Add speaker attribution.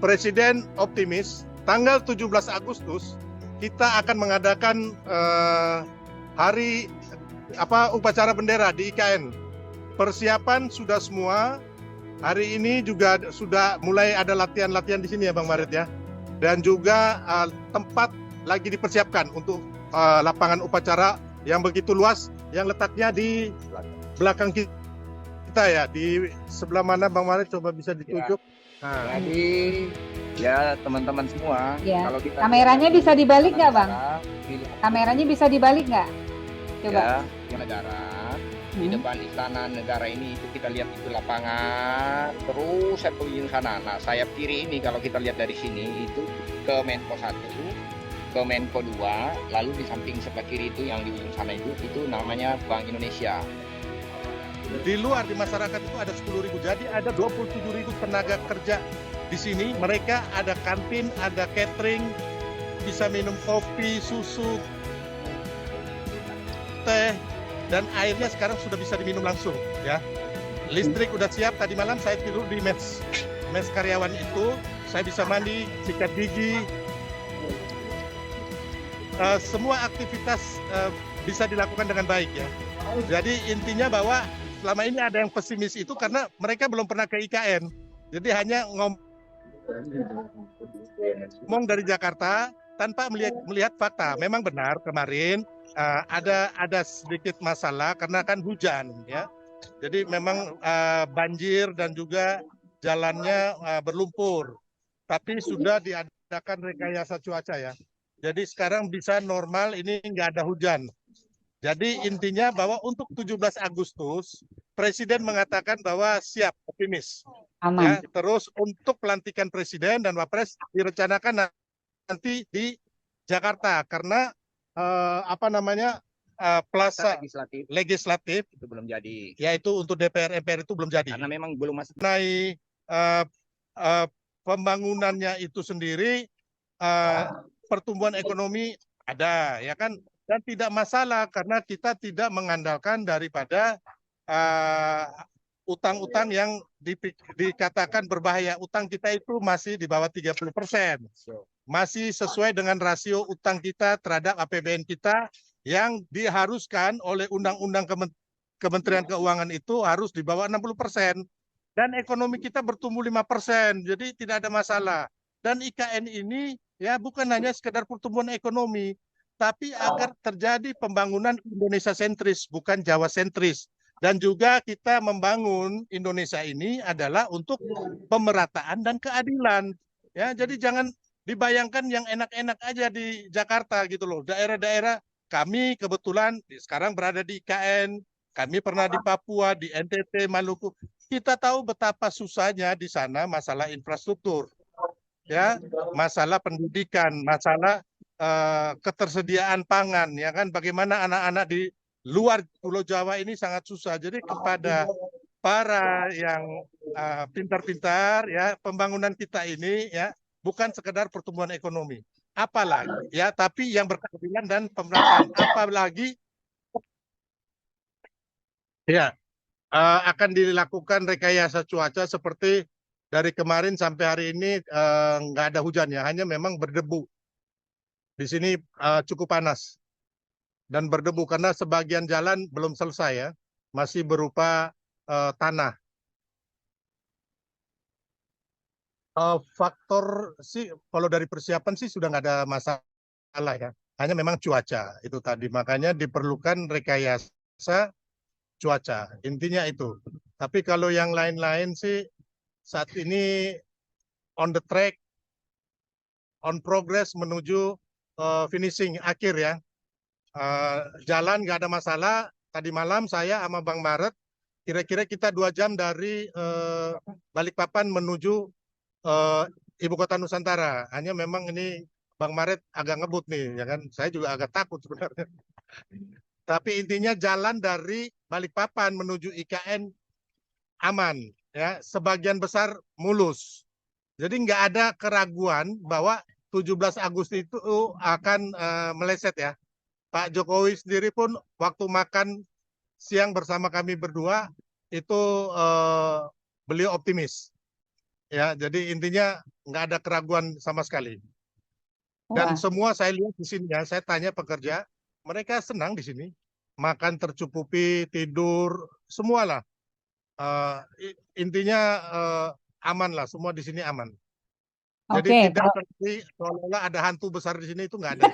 Speaker 1: Presiden optimis tanggal 17 Agustus kita akan mengadakan upacara bendera di IKN. Persiapan sudah semua. Hari ini juga sudah mulai ada latihan-latihan di sini ya Bang Marit ya. Dan juga tempat lagi dipersiapkan untuk lapangan upacara yang begitu luas yang letaknya di belakang kita ya. Di sebelah mana Bang Marit, coba bisa ditunjuk.
Speaker 2: Nah. Jadi ya teman-teman semua,
Speaker 3: ya.
Speaker 2: Kalau kita
Speaker 3: kameranya bisa dibalik nggak Bang? Kameranya bisa dibalik nggak? Coba.
Speaker 2: Ya, yang negara di depan istana negara ini itu kita lihat itu lapangan, terus saya pergi ke sana. Nah, sayap kiri ini kalau kita lihat dari sini itu ke Menko 1, ke Menko 2, lalu di samping sebelah kiri itu yang di ujung sana itu namanya Bank Indonesia.
Speaker 1: Di luar di masyarakat itu ada 10.000, jadi ada 27.000 tenaga kerja di sini. Mereka ada kantin, ada catering, bisa minum kopi, susu, teh, dan airnya sekarang sudah bisa diminum langsung ya. Listrik udah siap. Tadi malam saya tidur di mes karyawan itu, saya bisa mandi, sikat gigi, semua aktivitas bisa dilakukan dengan baik ya. Jadi intinya bahwa selama ini ada yang pesimis itu karena mereka belum pernah ke IKN, jadi hanya ngomong dari Jakarta tanpa melihat fakta. Memang benar kemarin ada sedikit masalah karena kan hujan ya. Jadi memang banjir dan juga jalannya berlumpur. Tapi sudah diadakan rekayasa cuaca ya. Jadi sekarang bisa normal, ini nggak ada hujan. Jadi intinya bahwa untuk 17 Agustus Presiden mengatakan bahwa siap, optimis.
Speaker 3: Aman.
Speaker 1: Ya, terus untuk pelantikan Presiden dan Wapres direncanakan nanti di Jakarta karena Plaza legislatif
Speaker 2: itu belum jadi.
Speaker 1: Yaitu untuk DPR MPR itu belum jadi.
Speaker 2: Karena memang belum masuk.
Speaker 1: Mengenai pembangunannya itu sendiri, pertumbuhan ekonomi ada ya kan, dan tidak masalah karena kita tidak mengandalkan daripada utang-utang yang dikatakan berbahaya. Utang kita itu masih di bawah 30%. Masih sesuai dengan rasio utang kita terhadap APBN kita yang diharuskan oleh Undang-Undang Kementerian Keuangan itu harus di bawah 60%. Dan ekonomi kita bertumbuh 5%, jadi tidak ada masalah. Dan IKN ini ya bukan hanya sekedar pertumbuhan ekonomi, tapi agar terjadi pembangunan Indonesia sentris, bukan Jawa sentris. Dan juga kita membangun Indonesia ini adalah untuk pemerataan dan keadilan. Ya, jadi jangan dibayangkan yang enak-enak aja di Jakarta gitu loh. Daerah-daerah kami kebetulan sekarang berada di IKN, kami pernah di Papua, di NTT, Maluku. Kita tahu betapa susahnya di sana masalah infrastruktur, ya, masalah pendidikan, masalah ketersediaan pangan, ya kan, bagaimana anak-anak di luar Pulau Jawa ini sangat susah. Jadi kepada para yang pintar-pintar ya, pembangunan kita ini ya bukan sekedar pertumbuhan ekonomi, apalagi ya, tapi yang berkeadilan dan pemerataan, apalagi ya akan dilakukan rekayasa cuaca seperti dari kemarin sampai hari ini nggak ada hujan ya, hanya memang berdebu. Di sini cukup panas dan berdebu karena sebagian jalan belum selesai ya, masih berupa tanah. Faktor sih kalau dari persiapan sih sudah nggak ada masalah ya, hanya memang cuaca itu tadi, makanya diperlukan rekayasa cuaca, intinya itu. Tapi kalau yang lain-lain sih saat ini on the track, on progress menuju finishing akhir ya. Jalan nggak ada masalah. Tadi malam saya sama Bang Maret, kira-kira kita 2 jam dari Balikpapan menuju Ibu Kota Nusantara. Hanya memang ini Bang Maret agak ngebut nih, ya kan? Saya juga agak takut sebenarnya. Tapi intinya jalan dari Balikpapan menuju IKN aman, ya, sebagian besar mulus. Jadi nggak ada keraguan bahwa 17 Agustus itu akan meleset ya. Pak Jokowi sendiri pun waktu makan siang bersama kami berdua itu beliau optimis Ya, jadi intinya nggak ada keraguan sama sekali. Dan
Speaker 3: Wah,
Speaker 1: semua saya lihat di sini ya, saya tanya pekerja, mereka senang di sini, makan tercukupi, tidur, semualah. Intinya aman lah, semua di sini aman. Jadi
Speaker 3: oke.
Speaker 1: tidak seperti seolah-olah ada hantu besar di sini, itu nggak ada.